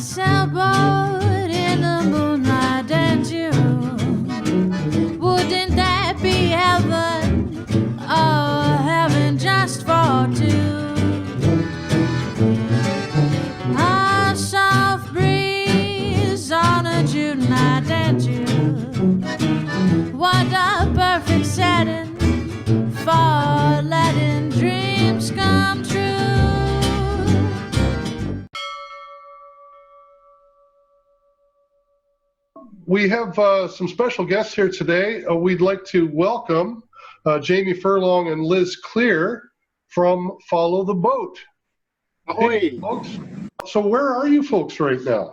sailboat in the moonlight and June. Wouldn't that be heaven? Oh, heaven just for two. A soft breeze on a June night and June. What a perfect setting for letting dreams come true. We have some special guests here today. We'd like to welcome Jamie Furlong and Liz Clear from Follow the Boat. Ahoy. Hey, folks. So where are you folks right now?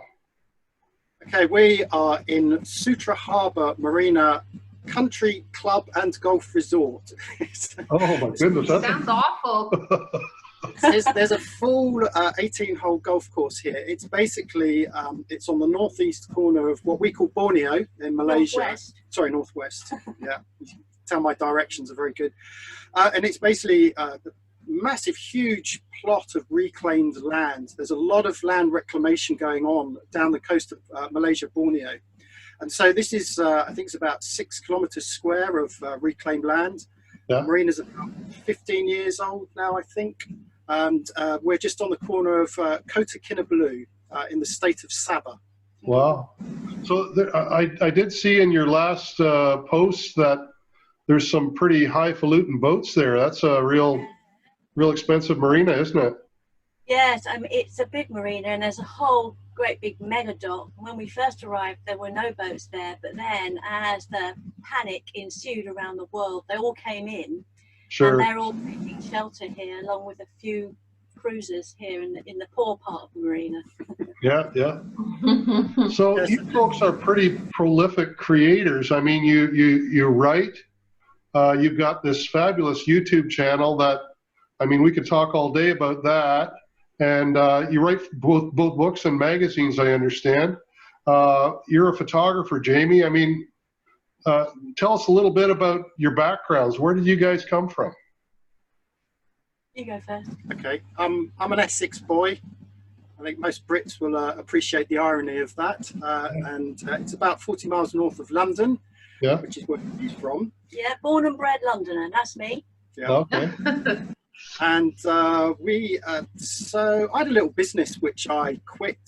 Okay, we are in Sutra Harbour Marina Country Club and Golf Resort. Oh my goodness. Sounds awful. There's a full 18-hole golf course here. It's basically, it's on the northeast corner of what we call Borneo in Malaysia. Northwest. Sorry, northwest. Yeah, you can tell my directions are very good. And it's basically a massive, huge plot of reclaimed land. There's a lot of land reclamation going on down the coast of Malaysia, Borneo. And so this is, I think it's about 6 kilometers square of reclaimed land. Yeah. The marina's about 15 years old now, I think. And we're just on the corner of Kota Kinabalu in the state of Sabah. Wow. So I did see in your last post that there's some pretty highfalutin boats there. That's a real expensive marina, isn't it? Yes, I mean, it's a big marina and there's a whole great big mega dock. When we first arrived, there were no boats there, but then as the panic ensued around the world, they all came in. Sure. And they're all taking shelter here, along with a few cruisers here in the poor part of the marina. Yeah, yeah. So you folks are pretty prolific creators. I mean, you write. You've got this fabulous YouTube channel that, I mean, we could talk all day about that. And you write both books and magazines, I understand. You're a photographer, Jamie. I mean, tell us a little bit about your backgrounds. Where did you guys come from? You go first. Okay, I'm an Essex boy. I think most Brits will appreciate the irony of that. And it's about 40 miles north of London, Yeah. which is where he's from. Yeah, born and bred Londoner, that's me. Yeah. Okay. And so I had a little business which I quit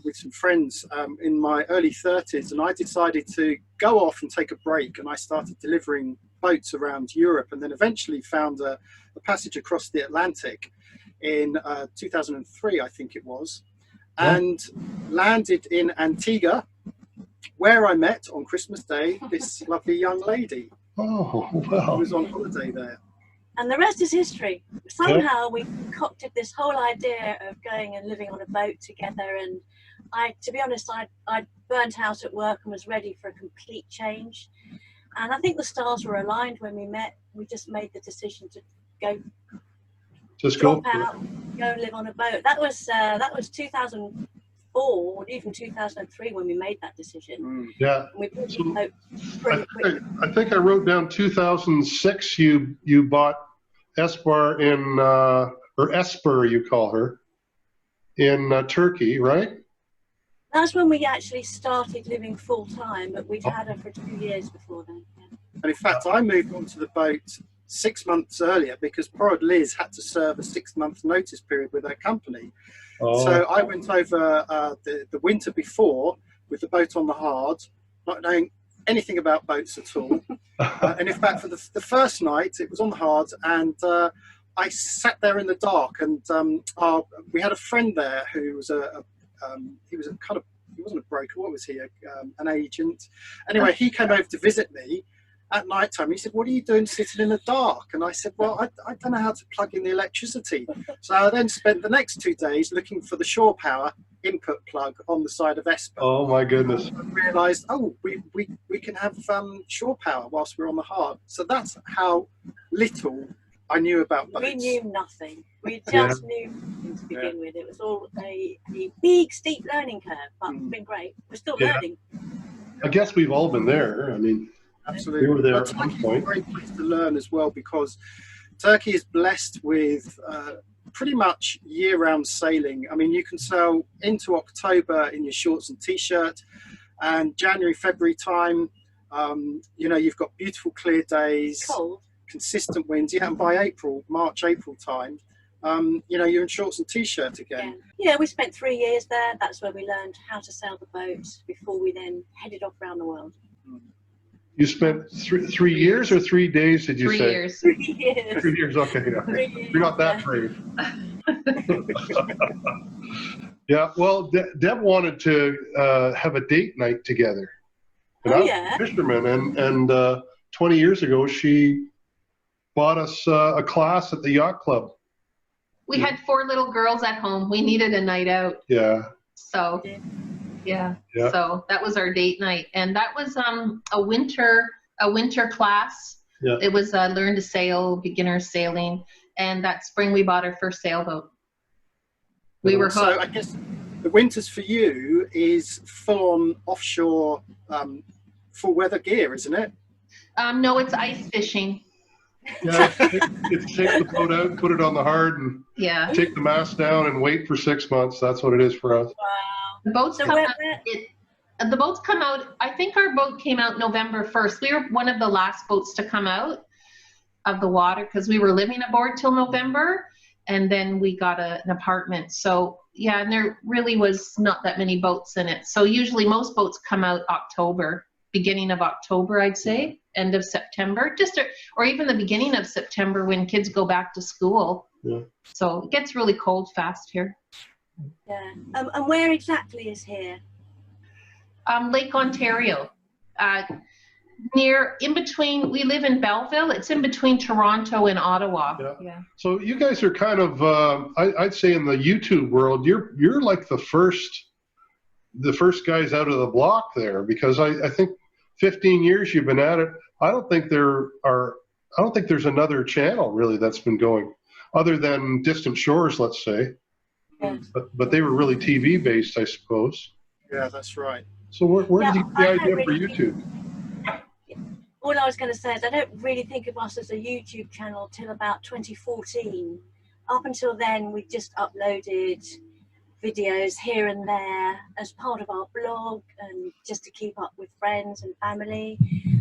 with some friends in my early 30s, and I decided to go off and take a break, and I started delivering boats around Europe, and then eventually found a passage across the Atlantic in 2003, I think it was, and landed in Antigua, where I met on Christmas Day this lovely young lady Oh, who wow. was on holiday there. And the rest is history. Somehow we concocted this whole idea of going and living on a boat together. And to be honest, I burnt out at work and was ready for a complete change. And I think the stars were aligned when we met. We just made the decision to go drop out, go live on a boat. That was 2004 or even 2003 when we made that decision. Yeah. And we bought the boat pretty quickly. I think I wrote down 2006. You bought Esbar or Esper, you call her, in Turkey, right? That's when we actually started living full time, but we'd had her for 2 years before then. Yeah. And in fact, I moved onto the boat 6 months earlier because poor old Liz had to serve a 6-month notice period with her company. Oh. So I went over the winter before with the boat on the hard, not knowing anything about boats at all. And in fact, for the first night, it was on the hard, and I sat there in the dark. And we had a friend there who was he wasn't a broker. What was he? An agent. Anyway, he came over to visit me at night time. He said, "What are you doing sitting in the dark?" And I said, "Well, I don't know how to plug in the electricity." So I then spent the next 2 days looking for the shore power input plug on the side of Esper. Oh my goodness. And realised, we can have shore power whilst we're on the hard. So that's how little I knew about boats. We knew nothing. We just knew nothing to begin with. It was all a big, steep learning curve, but it's been great. We're still learning. I guess we've all been there. I mean, Absolutely. we were there But at one Turkey's point. a great place to learn as well, because Turkey is blessed with pretty much year-round sailing. I mean, you can sail into October in your shorts and t-shirt, and January, February time, you know, you've got beautiful clear days, Cold. consistent winds. Yeah, and by April, March, April time, you know, you're in shorts and t-shirt again. Yeah, we spent 3 years there. That's where we learned how to sail the boat before we then headed off around the world. You spent 3 years or 3 days, did you 3 say? years. 3 years. 3 years, okay. Yeah. 3 years, You're not that yeah. brave. Yeah, well, Deb wanted to have a date night together. And Oh, I was yeah. a fisherman, and 20 years ago, she bought us a class at the yacht club. We had 4 little girls at home. We needed a night out. Yeah, So, yeah. Yeah. So that was our date night. And that was a winter class. Yeah. It was learn to sail, beginner sailing. And that spring we bought our first sailboat. We were So hooked. I guess the winters for you is full-on offshore, full weather gear, isn't it? No, it's ice fishing. yeah. It's take the boat out, put it on the hard, and Yeah. take the mast down and wait for 6 months. That's what it is for us. Wow. The boats So come where, out. where, The boats come out, I think our boat came out November 1st. We were one of the last boats to come out of the water because we were living aboard till November, and then we got an apartment. So yeah, and there really was not that many boats in it. So usually most boats come out October, beginning of October, I'd say, end of September, or even the beginning of September when kids go back to school. Yeah. So it gets really cold fast here. yeah. And where exactly is here? Lake Ontario, in between, we live in Belleville. It's in between Toronto and Ottawa. Yeah. So you guys are kind of, I'd say in the YouTube world, you're like the first guys out of the block there, because I think 15 years you've been at it. I don't think there's another channel really that's been going, other than Distant Shores, let's say. Yeah. But they were really TV based, I suppose. Yeah, that's right. So where did you get the I don't idea for really YouTube? All I was going to say is I don't really think of us as a YouTube channel till about 2014. Up until then, we just uploaded videos here and there as part of our blog and just to keep up with friends and family.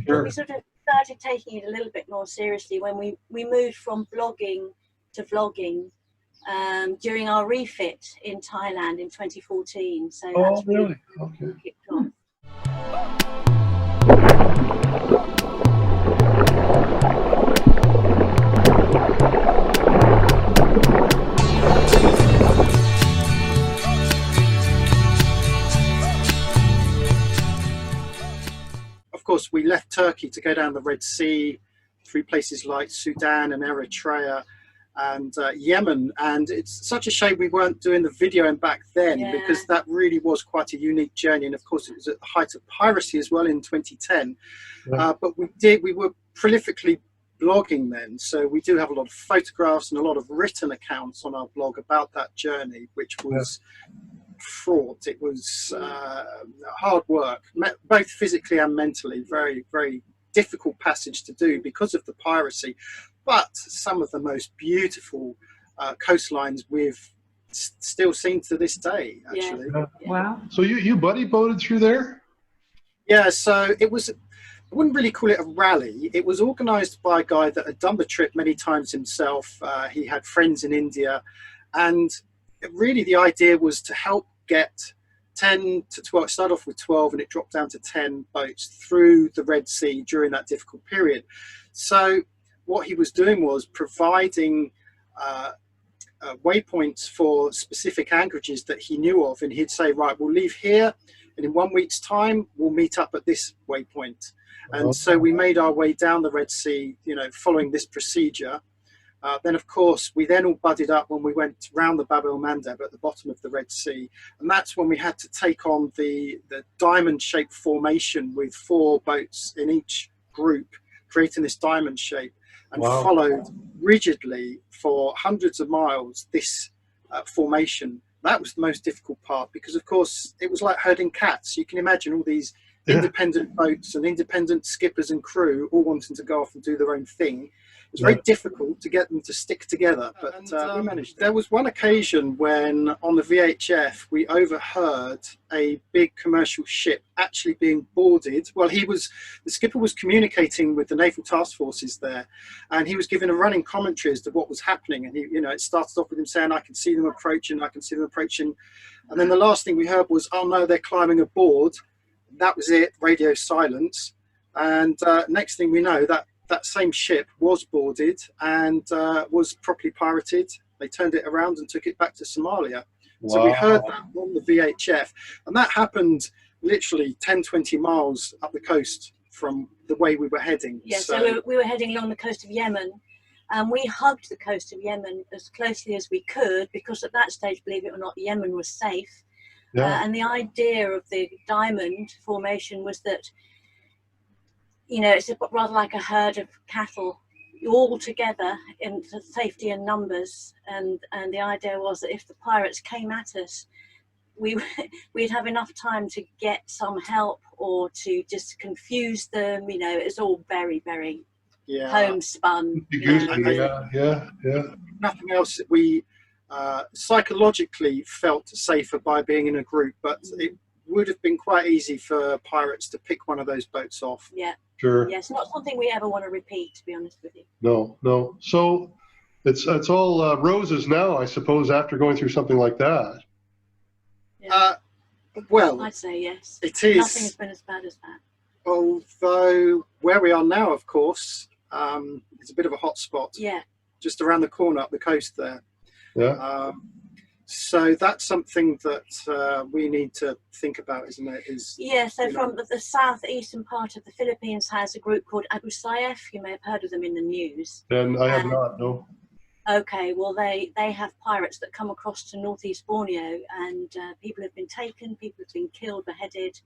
Sure. But we sort of started taking it a little bit more seriously when we moved from blogging to vlogging during our refit in Thailand in 2014. So Oh, that's really? Okay. kicked off. Of course, we left Turkey to go down the Red Sea through places like Sudan and Eritrea and Yemen. And it's such a shame we weren't doing the videoing back then, Yeah. because that really was quite a unique journey. And of course, it was at the height of piracy as well in 2010. Yeah. But we were prolifically blogging then. So we do have a lot of photographs and a lot of written accounts on our blog about that journey, which was fraught. It was hard work, both physically and mentally. Very, very difficult passage to do because of the piracy, but some of the most beautiful coastlines we've still seen to this day, actually. Yeah. Wow. So you buddy boated through there? Yeah, so it was, I wouldn't really call it a rally. It was organised by a guy that had done the trip many times himself. He had friends in India, and really the idea was to help get 10 to 12, it started off with 12 and it dropped down to 10 boats through the Red Sea during that difficult period. So what he was doing was providing waypoints for specific anchorages that he knew of, and he'd say, right, we'll leave here, and in 1 week's time we'll meet up at this waypoint. And so we made our way down the Red Sea, you know, following this procedure. Then, of course, we then all budded up when we went round the Bab el-Mandeb at the bottom of the Red Sea. And that's when we had to take on the diamond-shaped formation with 4 boats in each group, creating this diamond shape, and Wow. followed rigidly for hundreds of miles this formation. That was the most difficult part because, of course, it was like herding cats. You can imagine all these independent boats and independent skippers and crew all wanting to go off and do their own thing. It was very difficult to get them to stick together, but we managed. There was one occasion when on the VHF we overheard a big commercial ship actually being boarded. Well, the skipper was communicating with the naval task forces there, and he was giving a running commentary as to what was happening. And it started off with him saying, "I can see them approaching, I can see them approaching," and then the last thing we heard was, "Oh no, they're climbing aboard." That was it. Radio silence. And next thing we know, that same ship was boarded and was properly pirated. They turned it around and took it back to Somalia. Wow. So we heard that on the VHF. And that happened literally 10, 20 miles up the coast from the way we were heading. Yeah, so we were heading along the coast of Yemen. And we hugged the coast of Yemen as closely as we could, because at that stage, believe it or not, Yemen was safe. Yeah. And the idea of the diamond formation was that, it's rather like a herd of cattle, all together in safety in numbers. And the idea was that if the pirates came at us, we'd have enough time to get some help or to just confuse them. It's all very, very homespun. Yeah. Nothing else. We psychologically felt safer by being in a group, but it would have been quite easy for pirates to pick one of those boats off. Yeah. Sure. Yes, not something we ever want to repeat, to be honest with you. No. So it's all roses now, I suppose, after going through something like that. Yeah. Well, I'd say yes. It is. Nothing has been as bad as that. Although where we are now, of course, it's a bit of a hot spot. Yeah. Just around the corner up the coast there. Yeah. So that's something that we need to think about, isn't it? So from the southeastern part of the Philippines has a group called Abu Sayyaf. You may have heard of them in the news. And I have not, no. Okay, well, they have pirates that come across to northeast Borneo, and people have been taken, people have been killed, beheaded,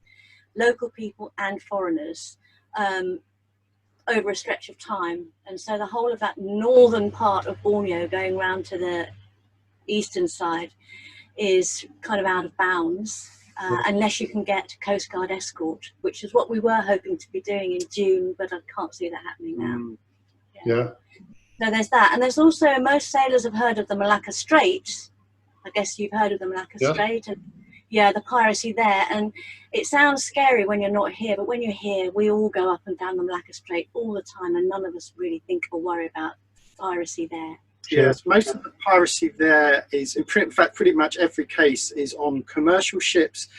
local people and foreigners, over a stretch of time. And so the whole of that northern part of Borneo going round to the eastern side is kind of out of bounds, unless you can get Coast Guard escort, which is what we were hoping to be doing in June, but I can't see that happening now. Yeah. So there's that. And there's also, most sailors have heard of the Malacca Strait. I guess you've heard of the Malacca Strait. And the piracy there. And it sounds scary when you're not here, but when you're here, we all go up and down the Malacca Strait all the time, and none of us really think or worry about piracy there. Yes, most of the piracy there is, in fact, pretty much every case is on commercial ships,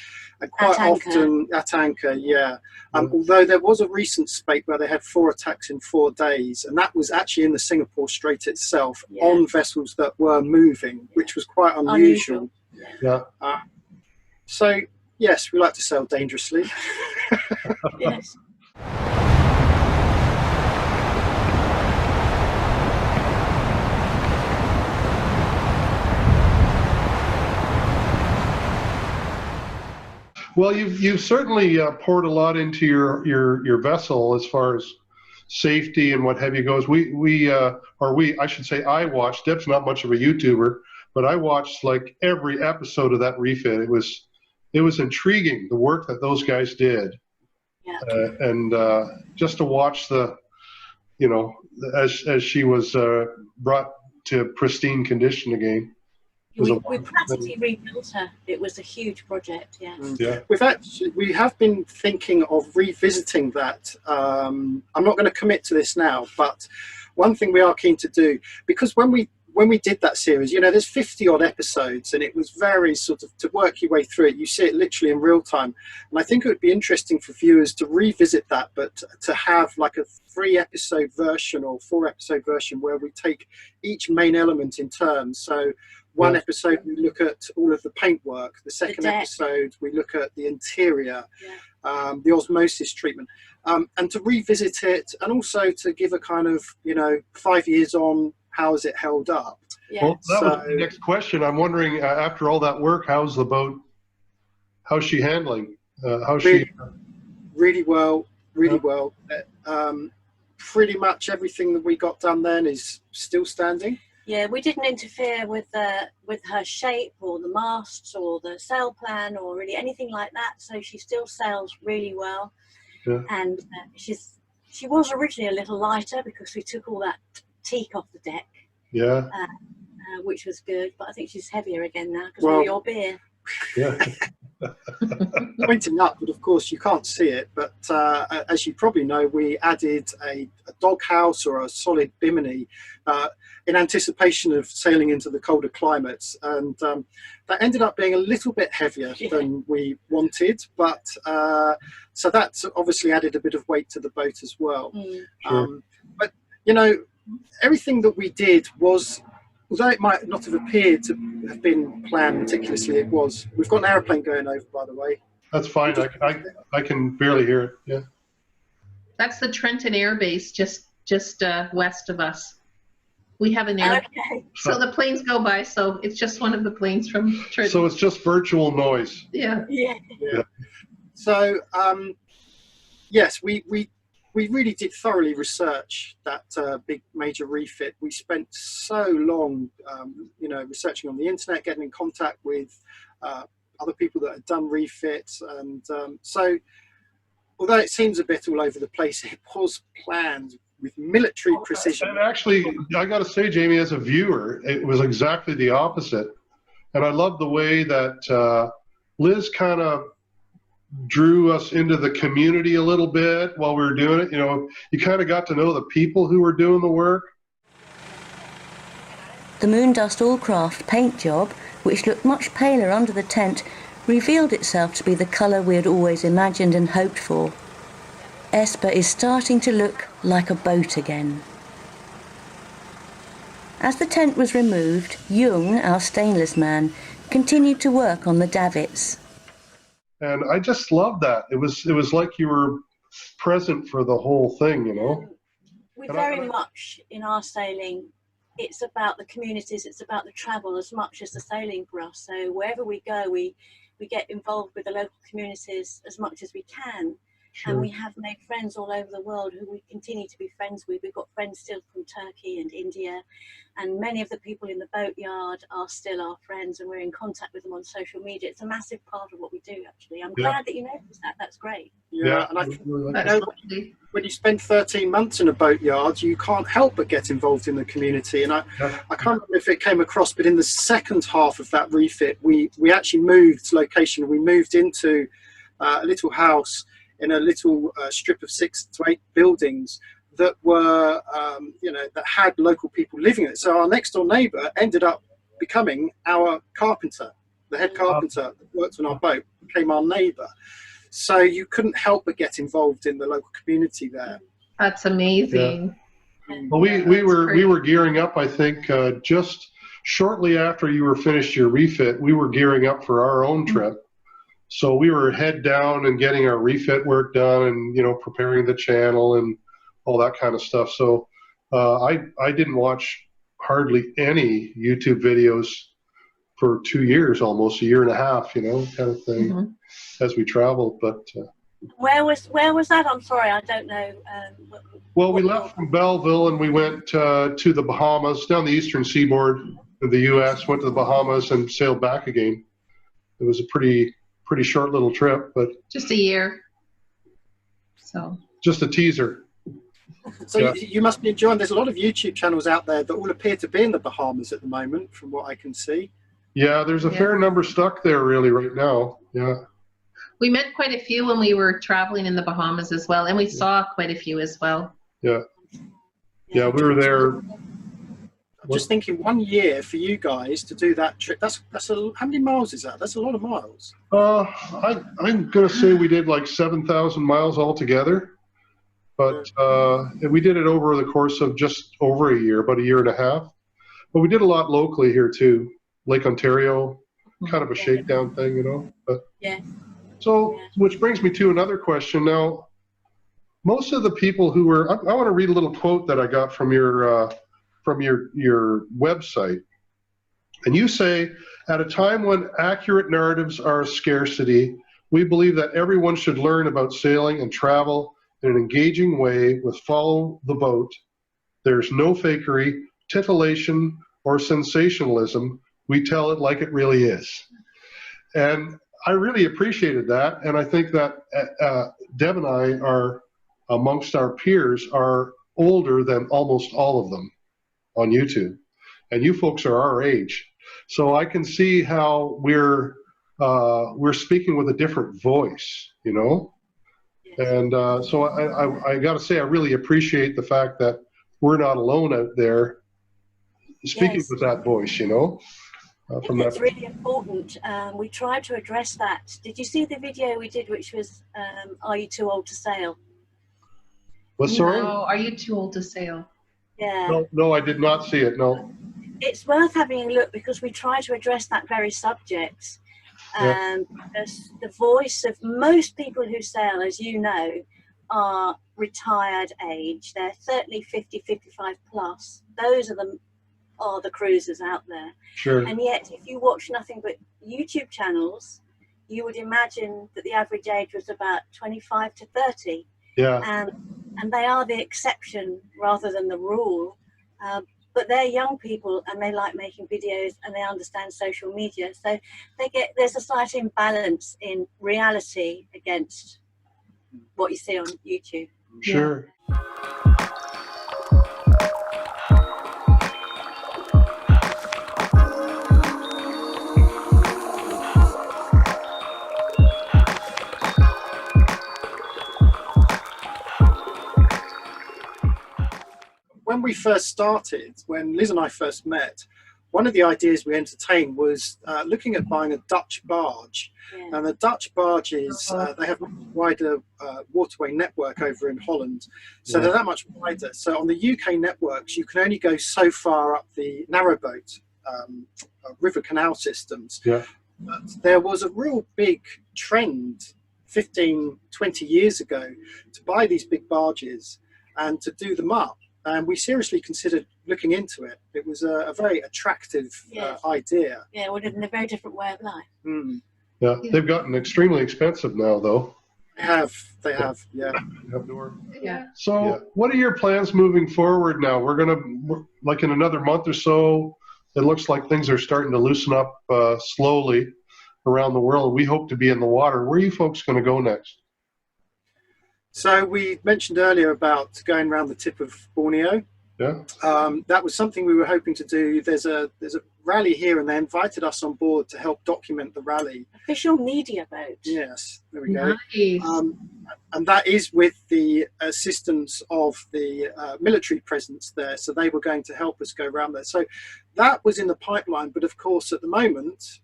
and quite often at anchor. Although there was a recent spate where they had 4 attacks in 4 days, and that was actually in the Singapore Strait itself, on vessels that were moving, which was quite unusual. So yes, we like to sail dangerously. Yes. Well, you've certainly poured a lot into your vessel as far as safety and what have you goes. I should say I watched. Deb's not much of a YouTuber, but I watched like every episode of that refit. It was intriguing, the work that those guys did, and just to watch as she was brought to pristine condition again. We practically rebuilt her. It was a huge project, yes. Yeah. We have been thinking of revisiting that. I'm not going to commit to this now, but one thing we are keen to do, because when we did that series, there's 50 odd episodes, and it was very sort of, to work your way through it, you see it literally in real time. And I think it would be interesting for viewers to revisit that, but to have like a 3-episode version or 4-episode version where we take each main element in turn. So one episode we look at all of the paintwork, the second episode we look at the interior, the osmosis treatment, and to revisit it, and also to give a kind of 5 years on, how has it held up. Well, that was the next question. I'm wondering, after all that work, how's the boat, how's she handling? Really well. Pretty much everything that we got done then is still standing. Yeah, we didn't interfere with her shape or the masts or the sail plan or really anything like that. So she still sails really well. Yeah. And she was originally a little lighter because we took all that teak off the deck, Yeah. which was good. But I think she's heavier again now because Well- of your beer. Yeah. Pointing up, but of course you can't see it. But as you probably know, we added a doghouse or a solid bimini in anticipation of sailing into the colder climates, and that ended up being a little bit heavier than we wanted. But so that's obviously added a bit of weight to the boat as well. Sure. But you know, everything that we did was, although it might not have appeared to have been planned meticulously, it was. We've got an aeroplane going over, by the way. That's fine. I can barely hear it. Yeah. That's the Trenton Air Base, just west of us. We have an air, Okay. so the planes go by. So it's just one of the planes from Trenton. So it's just virtual noise. Yeah. Yeah. So yes, we really did thoroughly research that big major refit. We spent so long, you know, researching on the internet, getting in contact with other people that had done refits, and so although it seems a bit all over the place, it was planned with military precision. And actually, I got to say, Jamie, as a viewer, it was exactly the opposite. And I love the way that Liz kind of drew us into the community a little bit while we were doing it. You know, you kind of got to know the people who were doing the work. The Moondust Allcraft paint job, which looked much paler under the tent, revealed itself to be the colour we had always imagined and hoped for. Esper is starting to look like a boat again. As the tent was removed, Jung, our stainless man, continued to work on the davits. And I just loved that. It was like you were present for the whole thing, you know. We And very much in our sailing, it's about the communities, it's about the travel as much as the sailing for us. So wherever we go, we get involved with the local communities as much as we can. And we have made friends all over the world who we continue to be friends with. We've got friends still from Turkey and India, and many of the people in the boatyard are still our friends, and we're in contact with them on social media. It's a massive part of what we do, actually. I'm glad that you noticed that. That's great. Yeah, and I That's know lovely. when you spend 13 months in a boatyard, you can't help but get involved in the community. And I can't remember if it came across, but in the second half of that refit, we actually moved location. We moved into a little house in a little strip of 6 to 8 buildings that were, you know, that had local people living in it. So our next door neighbour ended up becoming our carpenter, the head carpenter that worked on our boat, became our neighbour. So you couldn't help but get involved in the local community there. That's amazing. Well, we were gearing up, I think, just shortly after you were finished your refit, we were gearing up for our own trip. So we were head down and getting our refit work done, and, you know, preparing the channel and all that kind of stuff. So I didn't watch hardly any YouTube videos for 2 years, almost a year and a half, you know, kind of thing, as we traveled. But Where was that? I'm sorry, I don't know. well, we left from Belleville and we went to the Bahamas, down the eastern seaboard of the U.S., went to the Bahamas and sailed back again. It was a pretty short little trip, but Just a year. So just a teaser. So Yeah. you must be enjoying. There's a lot of YouTube channels out there that all appear to be in the Bahamas at the moment, from what I can see. Yeah, there's a fair number stuck there really right now. Yeah. we met quite a few when we were traveling in the Bahamas as well, and we saw quite a few as well. Yeah, we were there. I'm just thinking, 1 year for you guys to do that trip. That's how many miles is that? That's a lot of miles. I'm gonna say we did like 7,000 miles altogether, but we did it over the course of just over a year, about a year and a half. But we did a lot locally here too, Lake Ontario, kind of a shakedown thing, you know. But Yeah. so, which brings me to another question now. Most of the people who were, I want to read a little quote that I got from your website. And you say, at a time when accurate narratives are a scarcity, we believe that everyone should learn about sailing and travel in an engaging way with Follow the Boat. There's no fakery, titillation, or sensationalism. We tell it like it really is. And I really appreciated that. And I think that Deb and I are, amongst our peers, are older than almost all of them. on YouTube, and you folks are our age, so I can see how we're speaking with a different voice, you know. And so I got to say, I really appreciate the fact that we're not alone out there speaking Yes. with that voice, you know. From It's that, really important. We tried to address that. Did you see the video we did, which was "Are you too old to sail"? well, sorry, No, are you too old to sail? Yeah, no, I did not see it. No, it's worth having a look because we try to address that very subject. Because the voice of most people who sail, as you know, are retired age. They're certainly 50, 55 plus. Those are the cruisers out there. sure, And yet, if you watch nothing but YouTube channels, you would imagine that the average age was about 25 to 30. yeah, And they are the exception rather than the rule. But they're young people and they like making videos and they understand social media. So there's a slight imbalance in reality against what you see on YouTube. sure. When we first started, when Liz and I first met, one of the ideas we entertained was looking at buying a Dutch barge. Yeah. And the Dutch barges, they have a wider waterway network over in Holland. So they're that much wider. So on the UK networks, you can only go so far up the narrowboat river canal systems. Yeah. But there was a real big trend 15, 20 years ago to buy these big barges and to do them up. And we seriously considered looking into it. It was a very attractive idea. Yeah, we're living a very different way of life. Mm. Yeah, they've gotten extremely expensive now, though. They have, yeah. Yeah. So, what are your plans moving forward now? We're like in another month or so, it looks like things are starting to loosen up slowly around the world. We hope to be in the water. Where are you folks going to go next? So we mentioned earlier about going around the tip of Borneo. Yeah. That was something we were hoping to do. There's a rally here, and they invited us on board to help document the rally. Official media boat. Yes, there we go. Nice. And that is with the assistance of the military presence there. So they were going to help us go around there. So that was in the pipeline. But of course, at the moment,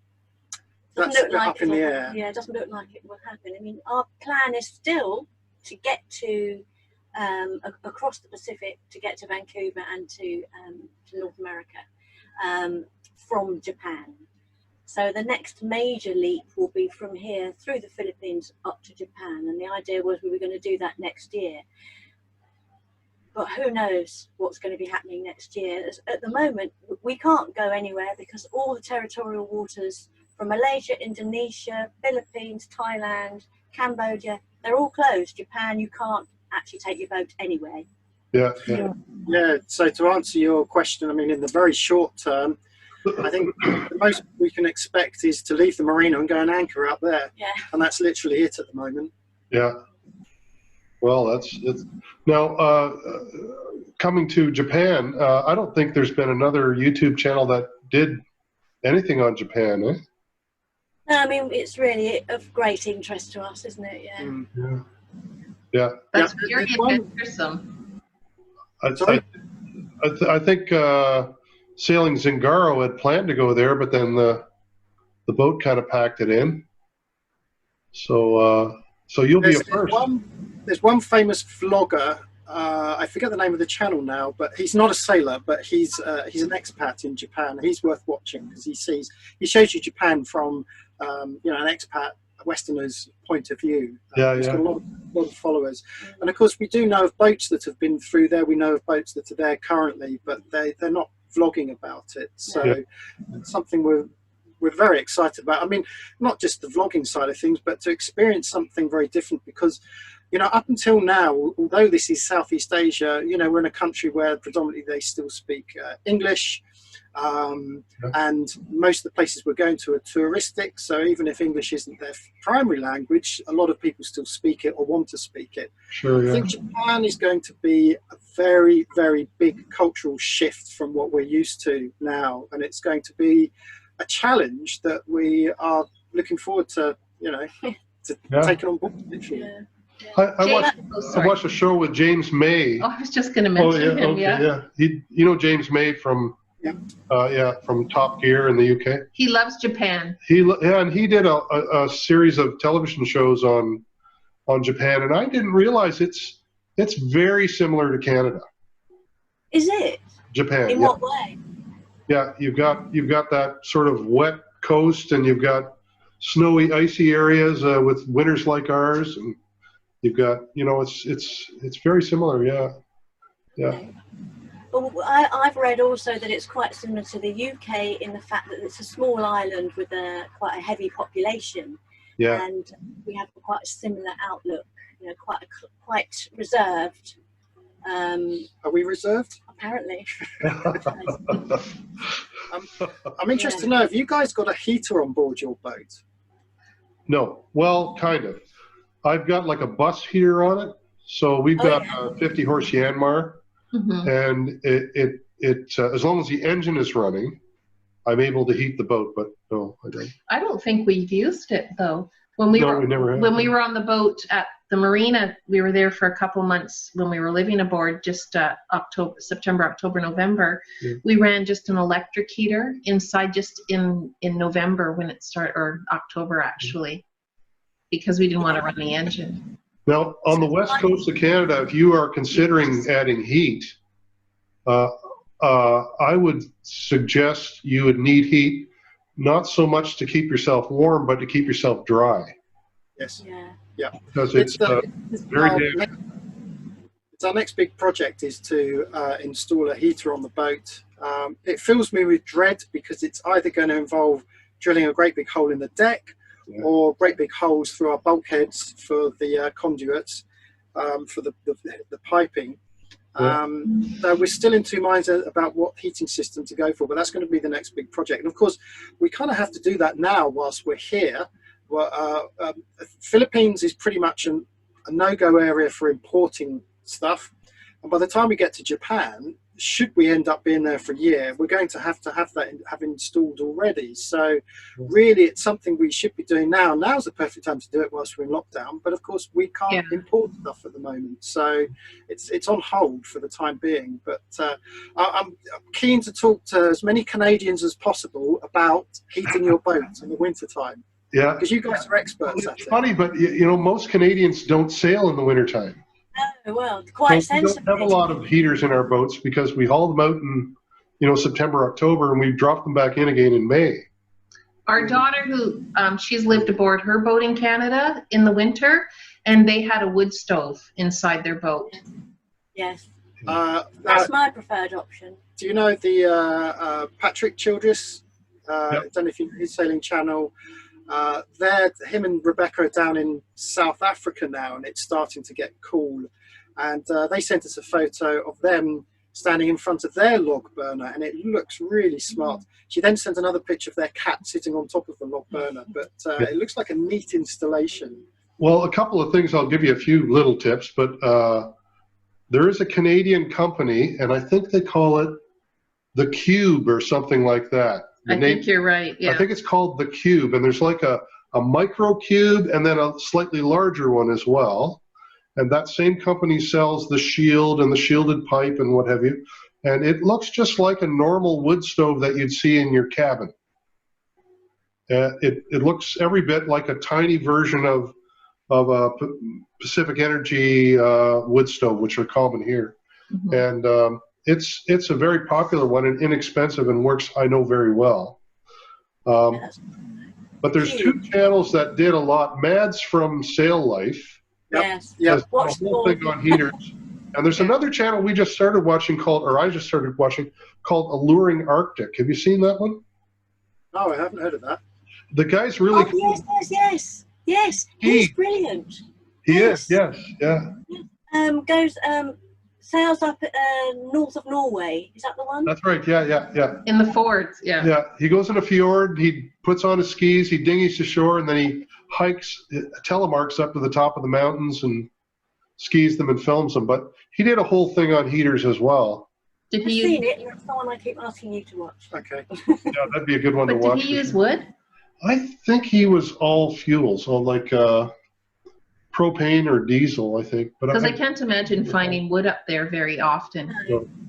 that's a bit up in the air. Yeah, it doesn't look like it will happen. I mean, our plan is still to get to across the Pacific, to get to Vancouver and to North America from Japan. So the next major leap will be from here through the Philippines up to Japan. And the idea was we were going to do that next year. But who knows what's going to be happening next year. At the moment, we can't go anywhere because all the territorial waters from Malaysia, Indonesia, Philippines, Thailand, Cambodia, they're all closed. Japan, you can't actually take your boat anywhere. Yeah. Yeah, so to answer your question, I mean, in the very short term, I think the most we can expect is to leave the marina and go and anchor out there. Yeah. And that's literally it at the moment. Yeah. Well, it's now coming to Japan. I don't think there's been another YouTube channel that did anything on Japan. Eh? No, I mean, it's really of great interest to us, isn't it? Yeah. Mm. Yeah. Yeah. That's Yeah, very there's one- adventuresome. I think Sailing Zingaro had planned to go there, but then the boat kind of packed it in. So you'll be a first. There's one famous vlogger. I forget the name of the channel now, but he's not a sailor, but he's an expat in Japan. He's worth watching because he shows you Japan from an expat Westerner's point of view. He's got a lot of followers, and of course we do know of boats that have been through there. We know of boats that are there currently, but they're not vlogging about it. So it's something we're very excited about. I mean, not just the vlogging side of things, but to experience something very different because, up until now, although this is Southeast Asia, we're in a country where predominantly they still speak English. And most of the places we're going to are touristic, so even if English isn't their primary language, a lot of people still speak it or want to speak it. Sure, I yeah. think Japan is going to be a very, very big cultural shift from what we're used to now, and it's going to be a challenge that we are looking forward to, to taking on board, literally. Yeah. I watched a show with James May. Oh, I was just going to mention him. Yeah. You know James May from from Top Gear in the UK. He loves Japan. And he did a series of television shows on Japan, and I didn't realize it's very similar to Canada. Is it? Japan. In what way? Yeah, you've got that sort of wet coast, and you've got snowy, icy areas with winters like ours, and you've got it's very similar. Yeah. Okay. Well, I've read also that it's quite similar to the UK in the fact that it's a small island with quite a heavy population, and we have quite a similar outlook. Quite reserved. Are we reserved? Apparently. I'm interested to know, have you guys got a heater on board your boat? No. Well, kind of. I've got like a bus heater on it. So we've got a 50 horse Yanmar, and it as long as the engine is running, I'm able to heat the boat, but no, I don't. I don't think we've used it though. When we were on the boat at the marina, we were there for a couple months when we were living aboard, just September, October, November. Yeah. We ran just an electric heater inside just in November when it started, or October actually, because we didn't want to run the engine. Now, on the west coast of Canada, if you are considering adding heat, I would suggest you would need heat, not so much to keep yourself warm, but to keep yourself dry. Yes. Yeah. Because it's very damp. It's our next big project is to install a heater on the boat. It fills me with dread because it's either going to involve drilling a great big hole in the deck, or great big holes through our bulkheads for the conduits for the piping. So we're still in two minds about what heating system to go for, but that's going to be the next big project. And of course, we kind of have to do that now whilst we're here. Well, Philippines is pretty much a no-go area for importing stuff. And by the time we get to Japan, should we end up being there for a year, we're going to have that installed already. So really, it's something we should be doing now. Now's the perfect time to do it whilst we're in lockdown. But of course, we can't import stuff at the moment. So it's on hold for the time being. But I'm keen to talk to as many Canadians as possible about heating your boat in the wintertime. Yeah. Because you guys are experts at it. It's funny, but most Canadians don't sail in the wintertime. Oh, well, quite sensible. We don't have a lot of heaters in our boats because we haul them out in September, October, and we drop them back in again in May. Our daughter, who she's lived aboard her boat in Canada in the winter, and they had a wood stove inside their boat. Yes. That's my preferred option. Do you know the Patrick Childress? I don't know if you know his sailing channel. Him and Rebecca are down in South Africa now, and it's starting to get cool. And they sent us a photo of them standing in front of their log burner, and it looks really smart. She then sent another picture of their cat sitting on top of the log burner, but it looks like a neat installation. Well, a couple of things. I'll give you a few little tips, but there is a Canadian company, and I think they call it The Cube or something like that. I think you're right. Yeah. I think it's called The Cube, and there's like a micro cube and then a slightly larger one as well. And that same company sells the shield and the shielded pipe and what have you. And it looks just like a normal wood stove that you'd see in your cabin. It looks every bit like a tiny version of a Pacific Energy wood stove, which are common here. And it's a very popular one and inexpensive and works, I know, very well. But there's two channels that did a lot. Mads from Sail Life Yes. has a whole thing on heaters. And there's another channel we just started watching I just started watching called Alluring Arctic. Have you seen that one? No, I haven't heard of that. The guy's really cool. Yes. He's brilliant. He is, yes, yeah. Goes Sails up north of Norway. Is that the one? That's right. Yeah. In the fords, yeah. Yeah, he goes in a fjord, he puts on his skis, he dinghies to shore, and then he hikes, telemarks up to the top of the mountains and skis them and films them. But he did a whole thing on heaters as well. Did I've he seen use, it. That's the one I keep asking you to watch. Okay. Yeah, that'd be a good one to but watch. did he use wood? I think he was all fuels, all like propane or diesel, I think. But Because I can't imagine finding wood up there very often.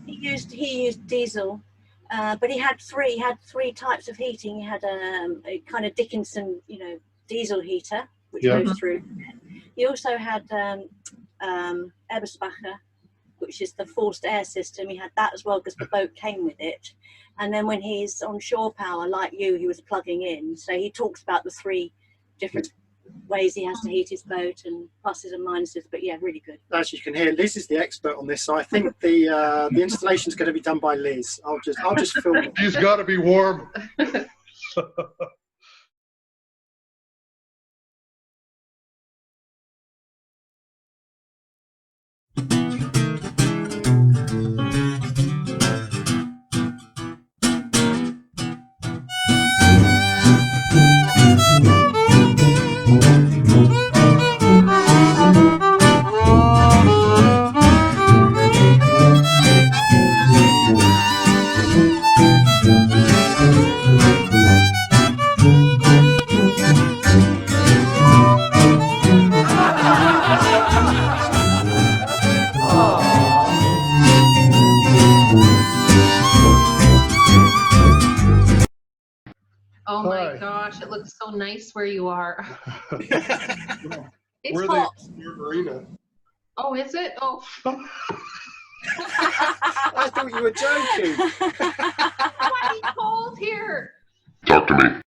He used diesel, but he had three types of heating. He had a kind of Dickinson, diesel heater, which Yeah. goes through. He also had Eberspacher, which is the forced air system. He had that as well because the boat came with it. And then when he's on shore power, like you, he was plugging in. So he talks about the 3 different ways he has to heat his boat and pluses and minuses. But yeah, really good. As you can hear, Liz is the expert on this, so I think the installation is going to be done by Liz. I'll just film it. he's got to be warm. Oh my Hi. gosh, it looks so nice where you are. It's We're hot. the marina. Oh, is it? Oh, I thought you were joking. bloody cold here. Talk to me.